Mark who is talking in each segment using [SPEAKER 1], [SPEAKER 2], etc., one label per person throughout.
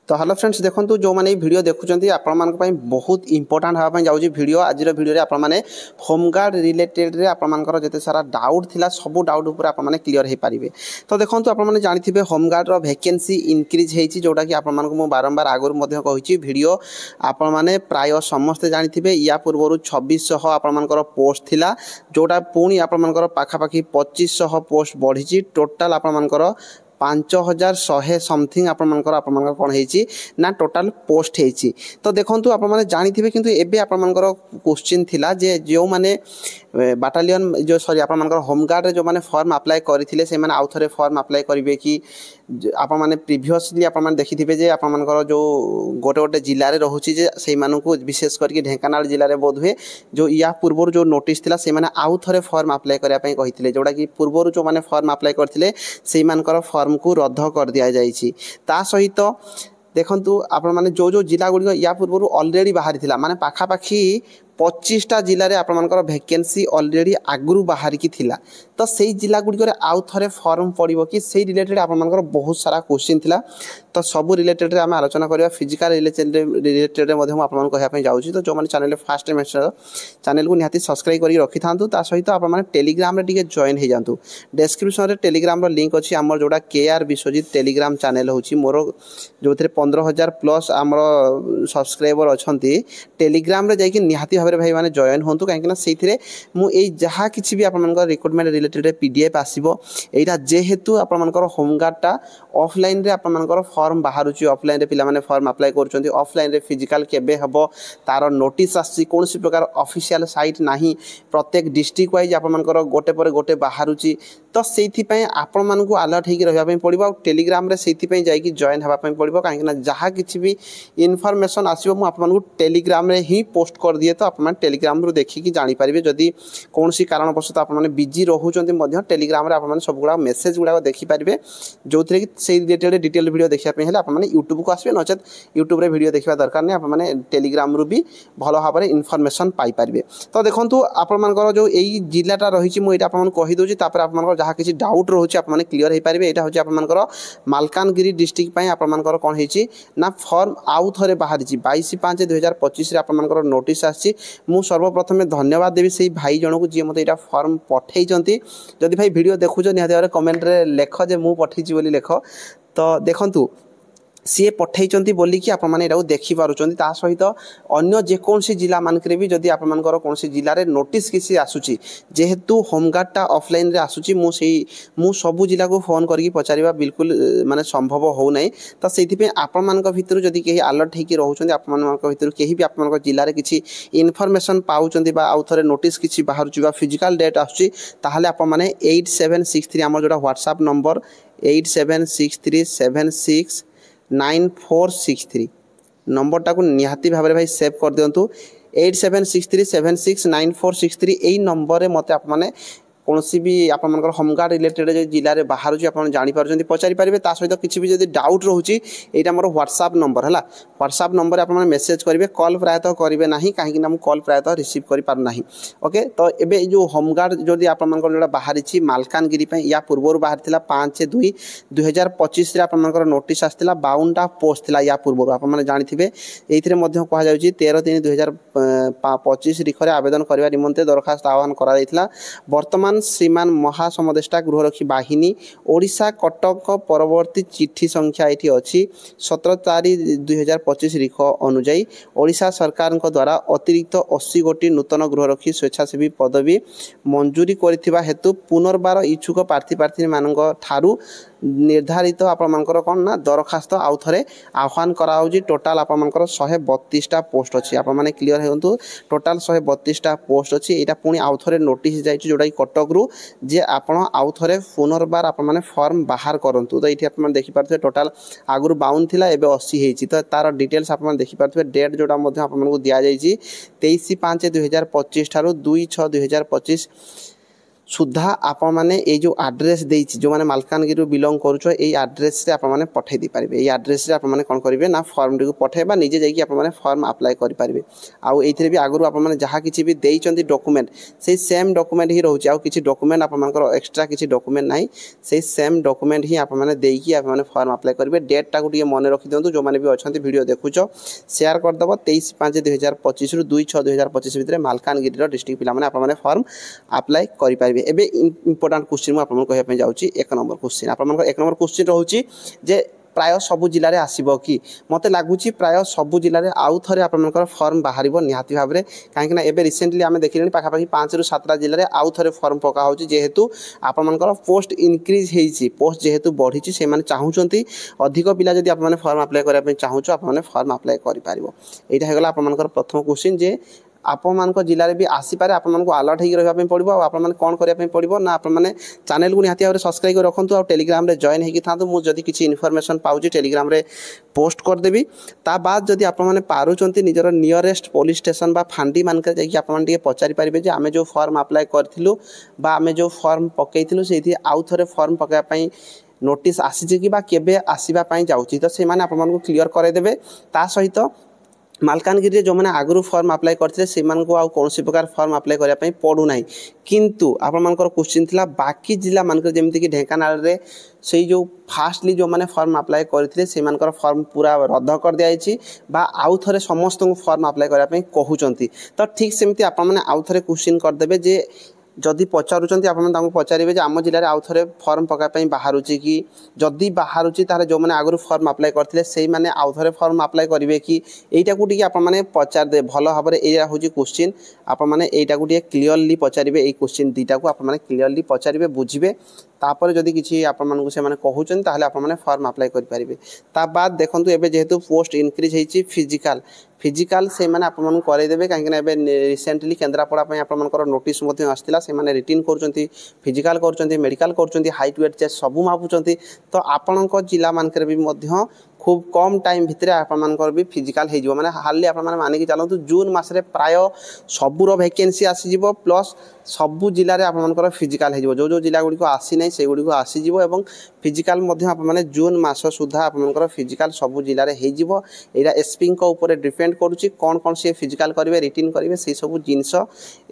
[SPEAKER 1] तो hello friends देखो जो मैंने वीडियो देखुं आपण बहुत इंपोर्टाट हाँपी जाऊँगी वीडियो आज वीडियो आपने होमगार्ड रिलेटेड आपर जिते सारा डाउट थिला सब डाउट उपर आपने क्लीयर हो पारे। तो देखो आपने जानते होमगार्ड वैकेंसी इनक्रीज होती जोटा कि आपको बारंबार आगुरी कही वीडियो आपने प्राय समस्ते जानते या पूर्व 2600 आपर पोस्ट थिला जोटा पुणी आपर पाखापाखि 2500 पोस्ट बढ़ी टोटाल आपर 5100 समथिंग आपर कौन ना टोटाल पोस्ट होती। तो देखो आपने जानते किंतु एबे आपर क्वेश्चन थिला जे जो माने बाटालियन जो सॉरी आपर होमगार्ड जो माने फॉर्म अप्लाई करथिले से माने आउ थरे फॉर्म अप्लाई करिवे कि आप माने प्रीवियसली आप माने देखिथिबे जे आपर जो गोटे गोटे जिले में रोचे जे से मानकु विशेष करके ढेंकानाल जिले में बोध हुए जो या पूर्व जो नोटिस थिला से माने आउ थरे फॉर्म अप्लाई करबा पई कहिथिले जोटा कि पूर्व जो माने फॉर्म अप्लाई करथिले से मानकर फॉर्म को रद्द कर दिया जाइछि। ता सहित देखंतु आपण माने जो जो जिला गुडी या पूर्व ऑलरेडी बाहरी थिला माने पाखापाखि 25टा जिले आपर वैकेंसी ऑलरेडी आगु बाहर की थिला। तो सही जिला गुड़िक आउ थे फॉर्म पड़ो कि से रिलेटेड आपर बहुत सारा क्वेश्चन थिला। तो सब रिलेटेड आम आलोचना करवा फिजिकल रिलेटेड कहवाई जाऊँगी। तो जो मैंने चैनल फास्ट टाइम चैनल को निहाती सब्सक्राइब कर रखी था सहित आप टेलीग्राम टे जॉइन हो जातु। डिस्क्रिप्शन में टेलीग्राम लिंक अच्छी आम जोड़ा केआर विश्वजीत टेलीग्राम चैनल हूँ मोर जो 15,000 प्लस आम सब्सक्राइबर अच्छा टेलीग्राम जाकि निहाती भाई मैंने जॉइन हूँ कहीं से मुझे जहाँ किसी भी आपर रिक्रुटमेंट रिलेटेड पीडीएफ आसो यहाँ जेहेतु आपर होमगार्डटा ऑफलाइन रे आपर फॉर्म बाहर ऑफलाइन पे फॉर्म अप्लाई कर ऑफलाइन रे फिजिकल केबे हबो तार नोटिस आसी कौन प्रकार ऑफिशियल साइट नहीं प्रत्येक डिस्ट्रिक्ट वाइज आपर गोटे पर गोटे बाहर। तो से आपण मानक अलर्ट होकर रहा पड़ो टेलीग्राम से जॉइन हाँपी पड़ो कहीं जहाँ किसी भी इनफॉरमेशन आसो मुझे टेलीग्राम में ही पोस्ट कर दिए। तो आप टेलीग्राम रू देखिकी जानीपारे जदि कौन सी कारणवश आपने बिजी रोचे टेलीग्राम रे आप सब गुड़ा मेसेज गुड़ा देखिपारे जो थे कि से रिलेटेड डिटेल वीडियो देखापी आपने यूट्यूब को आसवे नचेत यूट्यूब रे वीडियो देखा दरकार नहीं आपने टेलीग्राम रू भी भल भाव में इनफॉरमेशन पाइपारे। तो देखो आपर जो यही जिलाटा रही मुझे आपको कहीदे आप जहाँ किसी डाउट रोचे आपने क्लीयर हो पारे। यहाँ हूँ आपर मालकानगिरी डिस्ट्रिक्ट आपर कौन होती ना फॉर्म आउ थे बाहरी 22/5/2025 आपर नोटिस आसी मु सर्वप्रथमे धन्यवाद देवी से भाई जनक जी मत यहाँ फॉर्म पठे जदि भाई वीडियो देखुच निहाती भाव कमेंट रे लेख जे मु पठेछि बोली लेख। तो देखंतु सी पठे बोलिकी आपको देखिपुर सहित अन्य जेकोसी जिला मानक भी जदि आपर कौन जिले में नोटिस किसी आसूची जेहेतु होमगार्डटा ऑफलाइन रे आसूची मु सबू जिला को फोन करके पचारिबा बिल्कुल माने संभव हो नहीं। तो से आपण भितर जदि कहीं अलर्ट होकर रोचे आपण भितर कहीं भी आप जिले में किसी इनफॉरमेशन पाँच आउ थे नोटिस किसी बाहर फिजिकल डेट आसले आपने 8763 आम जो व्हाट्सएप नंबर 8763769463 नंबर टाक निहाती भाव में भाई सेव कर दिंतु 8763769463 यही नंबर में मत आपने कौन भी आपर होमगार्ड रिलेटेड जो जिले में बाहर आप जानीपारे पचारि पारे। सहित किसी भी जब डाउट रोचे यहाँ मोर व्हाट्सएप नंबर है व्हाट्सएप नंबर आप मेसेज करेंगे कॉल प्रायतः करेंगे ना कहीं कॉल प्रायतः रिसीव कर पारना। ओके तो ये जो होमगार्ड जो आपर बाहरी मालकानगिरी या पूर्व बाहर 5/2/2025 आपर नोटिस आसाला 52टा पोस्ट था या पूर्व आप जानते ये कहुँ 13/3/2025 रिखरे आवेदन करने निमंते दरखास्त आह्वान कर वर्तमान श्रीमान महासमदेष्टा गृहरक्षी बाहिनी ओडिशा कटक परवर्ती चिट्ठी संख्या ये अच्छी 17/4/2025 रिख अनुजाई ओडिशा सरकार द्वारा अतिरिक्त 80 गोटी नूतन गृहरक्षी स्वेच्छासेवी पदवी मंजूरी करिथिबा हेतु पुनर्बार इच्छुक प्रार्थी मान ठारू निर्धारित आपर कौन ना दरखास्त आउ थे आह्वान कराऊँगी। टोटाल आपर 132टा पोस्ट अच्छी आप क्लीयर हो टोटाल 132टा पोस्ट अच्छी यहाँ पुणी आउ थे नोटिस जाइए जोटा कि कटक रू जे आप आउ थे पुनर्बार आप फॉर्म बाहर करूँ। तो ये आप देखिपे टोटाल आगु 52 था एवं 80 होती। तो तार डिटेल्स आप देखिपे डेट जोटा आपको दि जाइए 23/5/2025 ठारू 2/6/2025 सुधा आपण मैंने ये जो आड्रेस देती जो मैंने मालकानगिरी बिलंग करुच ये आड्रेस से आपने पठे दी पारे ये आड्रेस से आपने कौन करेंगे ना फॉर्म टी पठेबा निजे जाकि आपने फॉर्म अप्लाई करेंगे आउ ये भी आगुरी आपने जहाँ किसी भी देते डॉक्यूमेंट से सेम डॉक्यूमेंट ही रोचे आउ किसी डॉक्यूमेंट आपर एक्सट्रा किसी डॉक्यूमेंट ना से सेम डॉक्यूमेंट ही आपने देकी आपने फॉर्म अप्लाई करेंगे डेटा को मन रखी दिखाँ जो मैंने भी अच्छा वीडियो देखुच शेयर करदेव 23/5/2025 रु 2/6/2025 भितर मालकानगिरी डिस्ट्रिक्ट पिला आपने फॉर्म अप्लाई करेंगे एबे इंपोर्टेंट क्वेश्चन मु आपन कहया जाउची 1 नंबर क्वेश्चन आपन 1 नंबर क्वेश्चन रहउची जे प्राय सबु जिले में आसब कि मत लगुच प्राय सबु जिले में आउ थे आप फॉर्म बाहर निहाती भाव में कहीं एवं रिसेंटली आम देखिले पाखापाखि 5 ରୁ 7टा जिले में आउ थे फॉर्म पका हो जेहेतु आपर पोस्ट इनक्रीज होती पोस्ट जेहेतु बढ़ी से चाहूँगी अधिक पिला जब आप फॉर्म अप्लाई करने चाहूँ आपने फॉर्म अप्लाई करें यहाँ होगा आपर प्रथम क्वेश्चन जे आपण जिले में भी आसीपे आपको अलर्ट होकर रहा पड़ो आपने कौन करने पड़ो ना आपने चैनल को निहाती भाव में सब्सक्राइब कर रखुद और टेलीग्राम रे जॉइन होगी था मुझे किसी इनफॉरमेशन पाऊँ टेलीग्राम रे पोस्ट करदेवी ता बाद जदि आपने पारुचंती निजर नियरेस्ट पुलिस स्टेशन बा फांडी मानक जाकि पचारि पारे जे आम जो फॉर्म अप्लाई करूँ बा आम जो फॉर्म पकईलु से आउ थे फॉर्म पकाइपाई नोटिस आसी कि केबे आसवाई जाऊँगी तो से आपको क्लीयर करदेवे ता सहित मालकानगिरी जो मैंने आगु फॉर्म अप्लाई करते से कौन प्रकार फॉर्म अप्लाई करने पड़ूना किंतु आपर क्वेश्चन थिला बाकी जिला मानक जमीक ढेंकानाल रे से जो फास्टली जो मैंने फॉर्म अप्लाई करते से फॉर्म पूरा रद्द कर दिखाई बा आउ थे समस्त फॉर्म अप्लाई करने कहते तो ठीक सेमती आपने आउ थे क्वेश्चन करदे जे जदि पचारुंट आप पचारे आम जिले में आउ थे फॉर्म पकाई बाहर कि जदि बाहर तार जो मैंने आगु फॉर्म अप्लाई करते से मैंने आउ थे फॉर्म अप्लाई करेंगे कि यहीटा को आपने पचारदे भल भाव में यह हूँ क्वेश्चन आपने यहीटा को क्लीयरली पचारे ये क्वेश्चन दुईटा को आपने क्लीयरली पचारे बुझे तापर जदि किसी आपको से कहते आपने फॉर्म अप्लाई करेंगे ता बाद देखूँ एवं जेहेतु पोस्ट इनक्रीज होती फिजिकाल फिजिकाल से मैंने आपको करदेवे कहीं रिसेंटली केन्द्रापड़ा आपर नोटिस आसाला से मैंने रिटिन कर फिजिकाल कर मेडिकल कर हाइट वेट चेस्ट सबू मापुंट तो आपण जिला मानक भी खूब कम टाइम भितर आपर भी फिजिकाल हो मैंने हार्डली आप मानिक चलतु जून मसरे प्राय सबूर वैकेंसी आसीज प्लस सबू जिले में आपर फिजिकाल हो जो जिला गुड़िक आसी ना से गुड़िक आसीज और फिजिकाल आपने जून मस सुधा आपर फिजिकाल सबू जिले में हो यहाँ एसपी डिपेंड करुच्ची कौन कौन सी फिजिकाल करेंगे रिटिन करेंगे से सब जिनस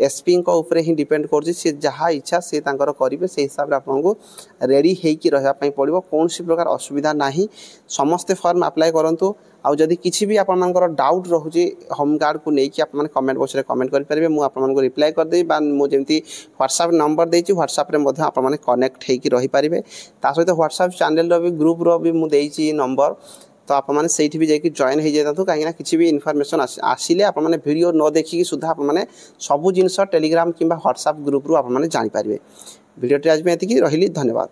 [SPEAKER 1] एसपी ही डिपेंड कर जहाँ इच्छा से करेंगे से हिसाब से आपको रेडी होकर रही पड़ो कौन सी प्रकार असुविधा ना समस्ते फॉर्म अप्लाई करूँ आउ जदि किसी भी आपर डाउट रोचे होमगार्ड को लेकिन आप कमेंट बॉक्स में कमेंट करेंगे मुझे रिप्लाई करदेवी मुझे व्हाट्सएप नंबर देती व्हाट्सएप में आपने कनेक्ट होकर रहीपारे ता सहित व्हाट्सएप चैनल भी ग्रुप री मुझे नंबर तो आपने से भी जाकि जॉइन हो जाता कहीं किसी भी इनफॉरमेशन आसिले आपने वीडियो न देखिकी सुधा आपने सबू जिनस टेलीग्राम कि व्हाट्सएप ग्रुप रू आपने जानीपारे वीडियो आज में एति रही धन्यवाद।